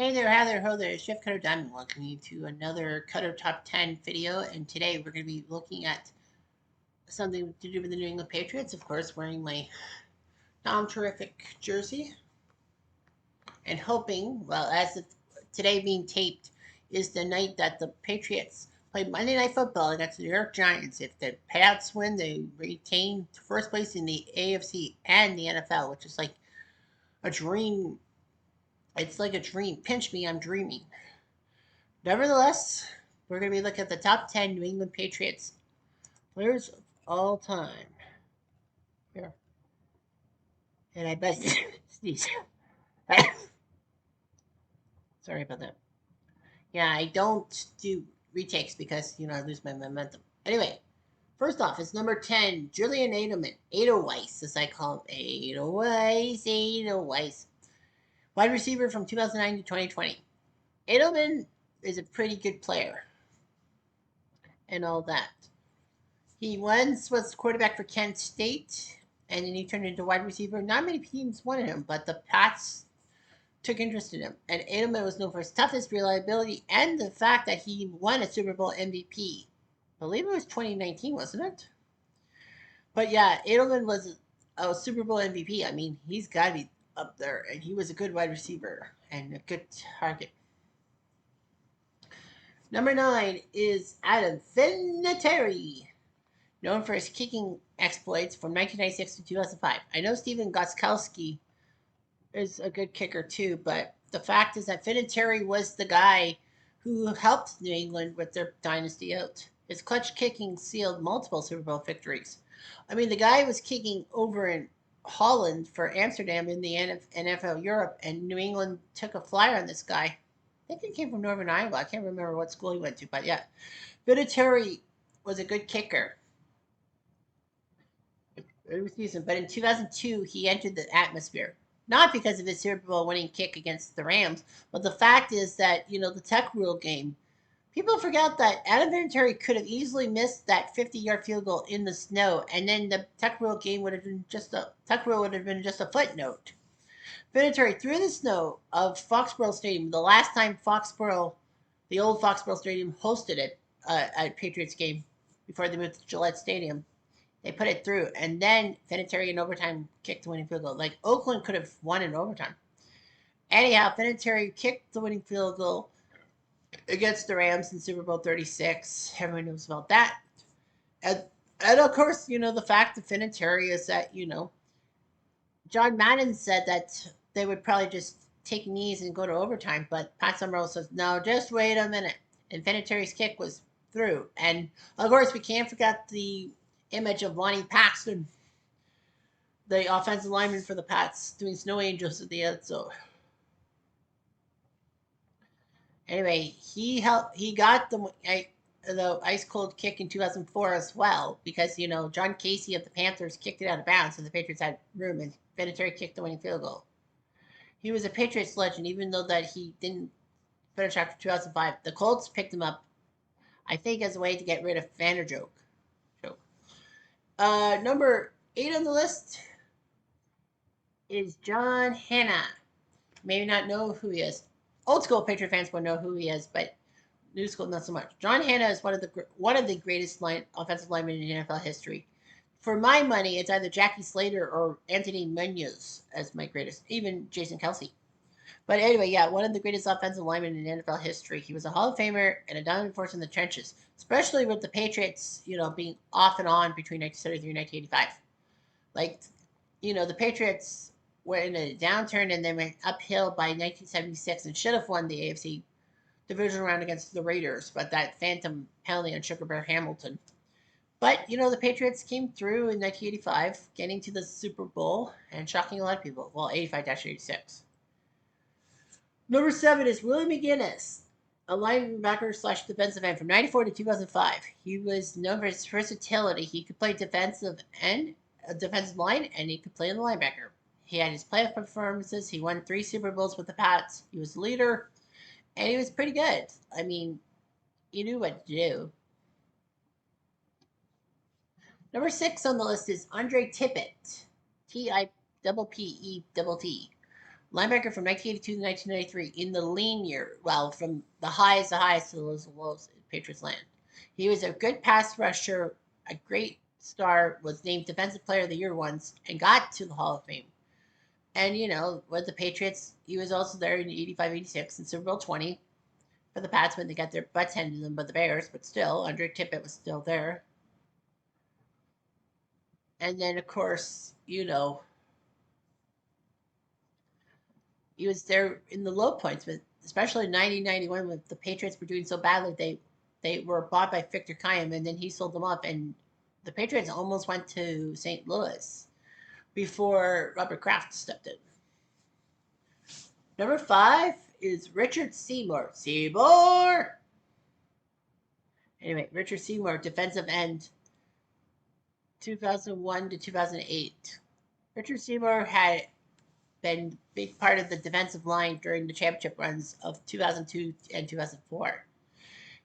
Hey there, hi there, ho there, it's Chef Cutter Diamond. Welcome you to another Cutter Top 10 video. And today we're going to be looking at something to do with the New England Patriots. Of course, wearing my Tom Terrific jersey. And hoping, well, as of today being taped, is the night that the Patriots play Monday Night Football against the New York Giants. If the Pats win, they retain first place in the AFC and the NFL, which is like a dream. It's like a dream. Pinch me, I'm dreaming. Nevertheless, we're going to be looking at the top 10 New England Patriots players of all time. Here. And I bet sneeze. Sorry about that. Yeah, I don't do retakes because, I lose my momentum. Anyway, first off, it's number 10, Julian Edelman. Edelweiss, as I call him. Edelweiss. Wide receiver from 2009 to 2020. Edelman is a pretty good player and all that. He once was quarterback for Kent State, and then he turned into wide receiver. Not many teams wanted him, but the Pats took interest in him. And Edelman was known for his toughness, reliability, and the fact that he won a Super Bowl MVP. I believe it was 2019, wasn't it? But yeah, Edelman was a Super Bowl MVP. I mean, he's got to be up there, and he was a good wide receiver and a good target. Number 9 is Adam Vinatieri, known for his kicking exploits from 1996 to 2005. I know Steven Gostkowski is a good kicker too, but the fact is that Vinatieri was the guy who helped New England with their dynasty out. His clutch kicking sealed multiple Super Bowl victories. I mean, the guy was kicking over in Holland for Amsterdam in the NFL Europe, and New England took a flyer on this guy. I think he came from Northern Iowa. I can't remember what school he went to, but yeah. Vinatieri was a good kicker every season, but in 2002 he entered the atmosphere. Not because of his Super Bowl winning kick against the Rams, but the fact is that the tech rule game. People forget that Adam Vinatieri could have easily missed that 50-yard field goal in the snow, and then the tech rule game would have been just a footnote. Vinatieri threw the snow of Foxborough Stadium the last time the old Foxborough Stadium, hosted it at Patriots game before they moved to Gillette Stadium. They put it through, and then Vinatieri in overtime kicked the winning field goal. Like Oakland could have won in overtime. Anyhow, Vinatieri kicked the winning field goal against the Rams in Super Bowl 36. Everyone knows about that. And of course, the fact of Vinatieri is that, John Madden said that they would probably just take knees and go to overtime, but Pat Summerall says, no, just wait a minute. And Vinatieri's kick was through. And of course, we can't forget the image of Lonnie Paxton, the offensive lineman for the Pats, doing snow angels at the end. So anyway, he got the ice cold kick in 2004 as well, because John Casey of the Panthers kicked it out of bounds, so the Patriots had room, and Vinatieri kicked the winning field goal. He was a Patriots legend, even though that he didn't finish after 2005. The Colts picked him up, I think, as a way to get rid of Vanderjoke. Number 8 on the list is John Hanna. Maybe not know who he is. Old school Patriot fans will know who he is, but new school not so much. John Hanna is one of the greatest offensive linemen in NFL history. For my money, it's either Jackie Slater or Anthony Munoz as my greatest, even Jason Kelsey. But anyway, yeah, one of the greatest offensive linemen in NFL history. He was a Hall of Famer and a dominant force in the trenches, especially with the Patriots, being off and on between 1973 and 1985. Like, the Patriots were in a downturn and they went uphill by 1976 and should have won the AFC division round against the Raiders, but that phantom penalty on Sugar Bear Hamilton. But, the Patriots came through in 1985, getting to the Super Bowl and shocking a lot of people. Well, 85-86. Number 7 is Willie McGinnis, a linebacker slash defensive end from 94 to 2005. He was known for his versatility. He could play defensive line, and he could play in the linebacker. He had his playoff performances. He won 3 Super Bowls with the Pats. He was the leader, and he was pretty good. I mean, he knew what to do. Number 6 on the list is Andre Tippett, Tippett. Linebacker from 1982 to 1993 in the lean year. Well, from the highest to the lows in Patriots land. He was a good pass rusher, a great star, was named Defensive Player of the Year once, and got to the Hall of Fame. And, with the Patriots, he was also there in 85, 86 in Super Bowl 20 for the Pats when they got their butts handed to them by the Bears, but still, Andre Tippett was still there. And then, of course, he was there in the low points, but especially in 1991 when the Patriots were doing so badly, they were bought by Victor Kiam, and then he sold them up, and the Patriots almost went to St. Louis before Robert Kraft stepped in. Number 5 is Richard Seymour. Seymour! Anyway, Richard Seymour, defensive end, 2001 to 2008. Richard Seymour had been a big part of the defensive line during the championship runs of 2002 and 2004.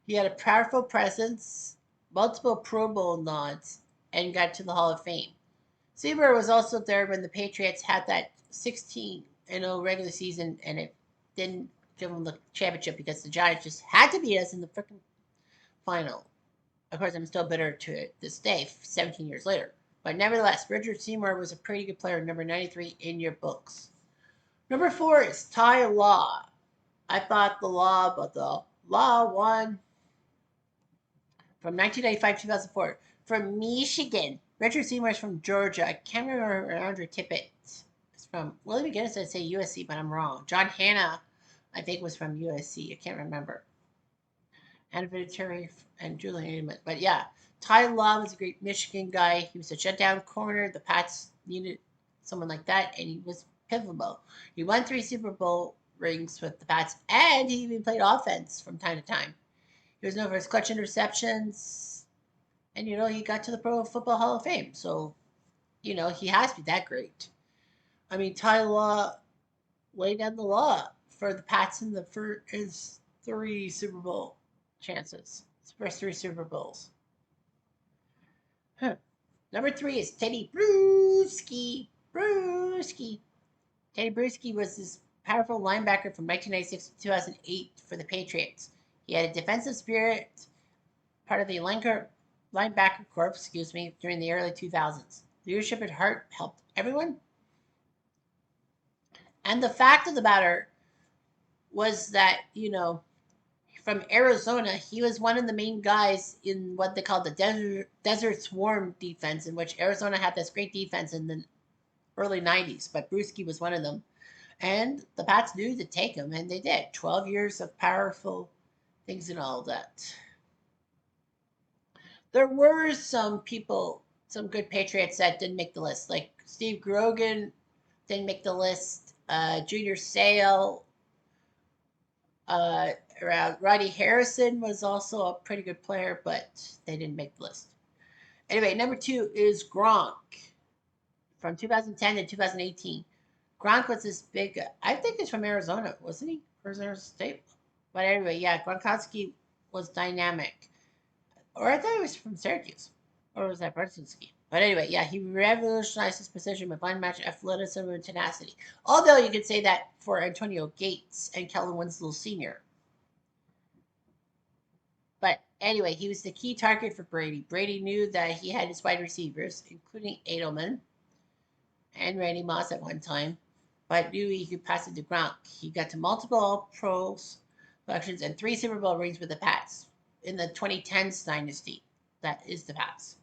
He had a powerful presence, multiple Pro Bowl nods, and got to the Hall of Fame. Seymour was also there when the Patriots had that 16-0 regular season, and it didn't give them the championship because the Giants just had to beat us in the freaking final. Of course, I'm still bitter to this day, 17 years later. But nevertheless, Richard Seymour was a pretty good player, number 93 in your books. Number 4 is Ty Law. I thought the Law, but the Law won from 1995 2004. From Michigan. Richard Seymour is from Georgia. I can't remember where Andre Tippett is from. Willie McGinnis said say USC, but I'm wrong. John Hanna, I think, was from USC. I can't remember. And Vinatieri and Julian. But yeah, Ty Law was a great Michigan guy. He was a shutdown corner. The Pats needed someone like that, and he was pivotal. He won 3 Super Bowl rings with the Pats, and he even played offense from time to time. He was known for his clutch interceptions, and he got to the Pro Football Hall of Fame. So, he has to be that great. I mean, Ty Law laid down the law for the Pats in his 3 Super Bowl chances. His first 3 Super Bowls. Huh. Number 3 is Teddy Bruschi. Teddy Bruschi was this powerful linebacker from 1996 to 2008 for the Patriots. He had a defensive spirit, part of the linebacker corps, during the early 2000s. Leadership and heart helped everyone. And the fact of the matter was that, from Arizona, he was one of the main guys in what they call the Desert Swarm defense, in which Arizona had this great defense in the early 90s, but Bruschi was one of them. And the Pats knew to take him, and they did. 12 years of powerful things and all that. There were some people, some good Patriots that didn't make the list, like Steve Grogan didn't make the list, Junior Seau, Roddy Harrison was also a pretty good player, but they didn't make the list. Anyway, number 2 is Gronk from 2010 to 2018. Gronk was this big, I think he's from Arizona, wasn't he? Arizona State. But anyway, yeah, Gronkowski was dynamic. Or I thought he was from Syracuse. Or was that Brzezinski? But anyway, yeah, he revolutionized his position with unmatched athleticism and tenacity. Although you could say that for Antonio Gates and Kellen Winslow Sr. But anyway, he was the key target for Brady. Brady knew that he had his wide receivers, including Edelman and Randy Moss at one time, but knew he could pass it to Gronk. He got to multiple All-Pro selections and 3 Super Bowl rings with the Pats in the 2010s dynasty. That is the Pats.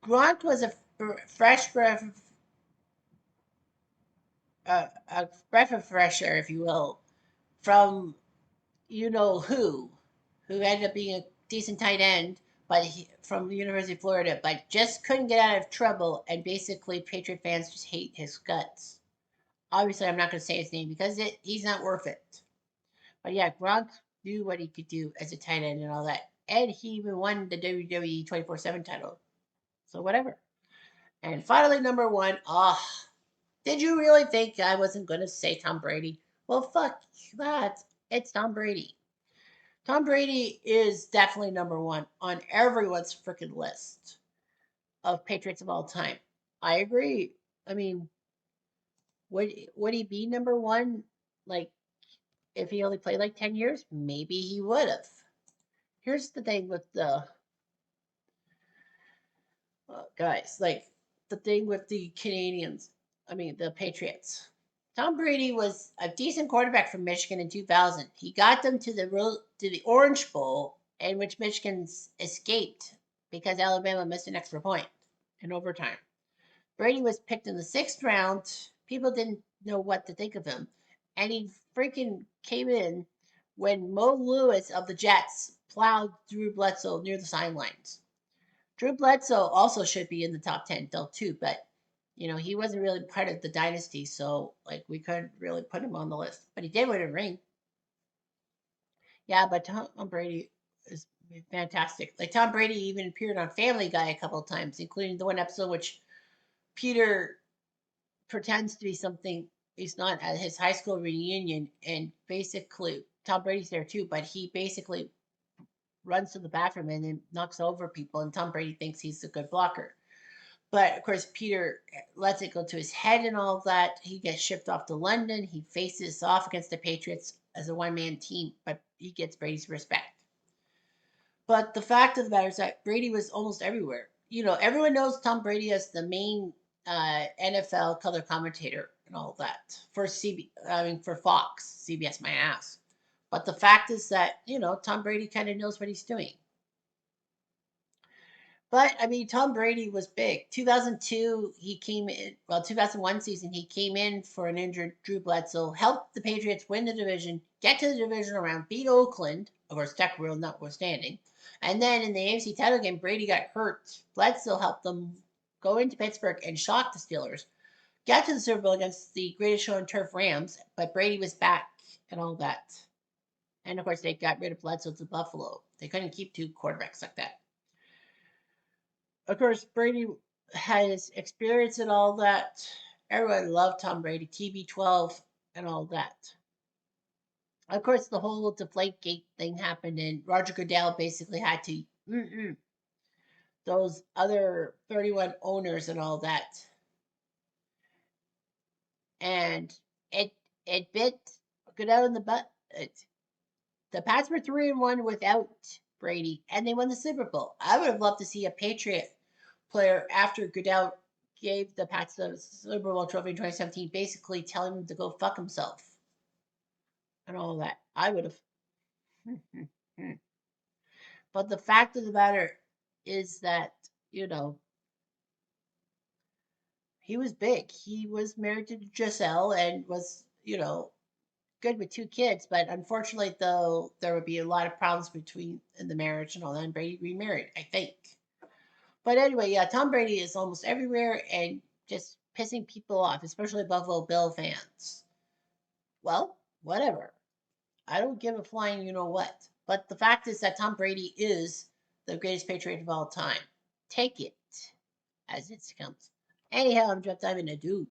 Gronk was a fresh breath of fresh air, if you will, from who ended up being a decent tight end, but from the University of Florida, but just couldn't get out of trouble, and basically Patriot fans just hate his guts. Obviously, I'm not going to say his name because he's not worth it. But yeah, Gronk knew what he could do as a tight end and all that. And he even won the WWE 24/7 title. So whatever. And finally, number 1. Did you really think I wasn't going to say Tom Brady? Well, fuck that. It's Tom Brady. Tom Brady is definitely number 1 on everyone's freaking list of Patriots of all time. I agree. I mean, Would he be number one? Like if he only played like 10 years, maybe he would have. Here's the thing with the guys, like the thing with the Canadians. I mean the Patriots. Tom Brady was a decent quarterback for Michigan in 2000. He got them to the Orange Bowl, in which Michigan escaped because Alabama missed an extra point in overtime. Brady was picked in the 6th round. People didn't know what to think of him. And he freaking came in when Mo Lewis of the Jets plowed Drew Bledsoe near the sidelines. Drew Bledsoe also should be in the top 10 still too, but he wasn't really part of the dynasty, so like we couldn't really put him on the list. But he did win a ring. Yeah, but Tom Brady is fantastic. Like Tom Brady even appeared on Family Guy a couple of times, including the one episode which Peter pretends to be something he's not at his high school reunion, and basically Tom Brady's there too, but he basically runs to the bathroom and then knocks over people, and Tom Brady thinks he's a good blocker. But of course, Peter lets it go to his head and all that. He gets shipped off to London. He faces off against the Patriots as a one-man team, but he gets Brady's respect. But the fact of the matter is that Brady was almost everywhere. Everyone knows Tom Brady as the main NFL color commentator and all that for for Fox, CBS, my ass. But the fact is that Tom Brady kind of knows what he's doing. But I mean, Tom Brady was big. 2002, he came in. Well, 2001 season, he came in for an injured Drew Bledsoe, helped the Patriots win the division, get to the divisional round, beat Oakland, of course, tech world notwithstanding. And then in the AFC title game, Brady got hurt. Bledsoe helped them go into Pittsburgh and shock the Steelers. Got to the Super Bowl against the greatest show on turf Rams, but Brady was back and all that. And of course, they got rid of Bledsoe to Buffalo. They couldn't keep two quarterbacks like that. Of course, Brady has experience and all that. Everyone loved Tom Brady, TB12, and all that. Of course, the whole Deflategate thing happened, and Roger Goodell basically had to those other 31 owners and all that, and it bit Goodell in the butt. The Pats were 3-1 without Brady, and they won the Super Bowl. I would have loved to see a Patriot player after Goodell gave the Pats the Super Bowl trophy in 2017, basically telling him to go fuck himself and all that. I would have. But the fact of the matter is that, he was big. He was married to Giselle and was, good with 2 kids. But unfortunately, though, there would be a lot of problems in the marriage and all that. And Brady remarried, I think. But anyway, yeah, Tom Brady is almost everywhere and just pissing people off, especially Buffalo Bill fans. Well, whatever. I don't give a flying you know what. But the fact is that Tom Brady is the greatest Patriot of all time. Take it as it comes. Anyhow, I'm just diving a dude.